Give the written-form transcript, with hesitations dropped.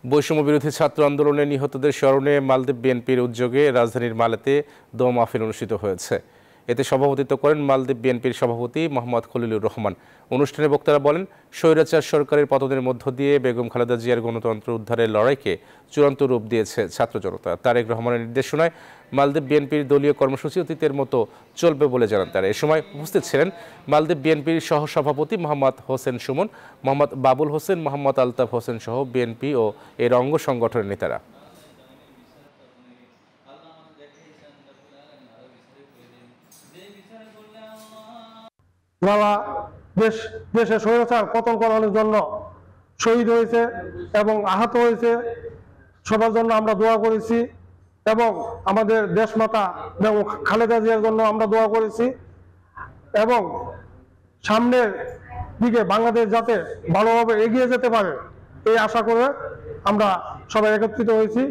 বৈষম্য বিরোধী ছাত্র আন্দোলনে নিহতদের স্মরণে মালদ্বীপ বিএনপির উদ্যোগে রাজধানীর মালেতে দোয়া মাহফিল অনুষ্ঠিত হয়েছে। এতে সভাপতিত্ব করেন মালদ্বীপ বিএনপির সভাপতি মোহাম্মদ খলিলুর রহমান। অনুষ্ঠানে বক্তারা বলেন, স্বৈরাচার সরকারের পতনের মধ্য দিয়ে বেগম খালেদা জিয়ার গণতন্ত্র উদ্ধারের লড়াইকে চূড়ান্ত রূপ দিয়েছে ছাত্র জনতা। তারেক রহমানের নির্দেশনায় মালদ্বীপ বিএনপির দলীয় কর্মসূচি অতীতের মতো চলবে বলে জানান তারা। এ সময় উপস্থিত ছিলেন মালদ্বীপ বিএনপির সহসভাপতি মোহাম্মদ হোসেন সুমন, মোহাম্মদ বাবুল হোসেন, মোহাম্মদ আলতাফ হোসেন সহ বিএনপি ও এর অঙ্গ সংগঠনের নেতারা। যারা দেশে স্বৈরাচার পতন করানোর জন্য শহীদ হয়েছে এবং আহত হয়েছে, সবার জন্য আমরা দোয়া করেছি এবং আমাদের দেশমাতা বেগম খালেদা জিয়ার জন্য আমরা দোয়া করেছি এবং সামনের দিকে বাংলাদেশ যাতে ভালোভাবে এগিয়ে যেতে পারে এই আশা করে আমরা সবাই একত্রিত হয়েছি।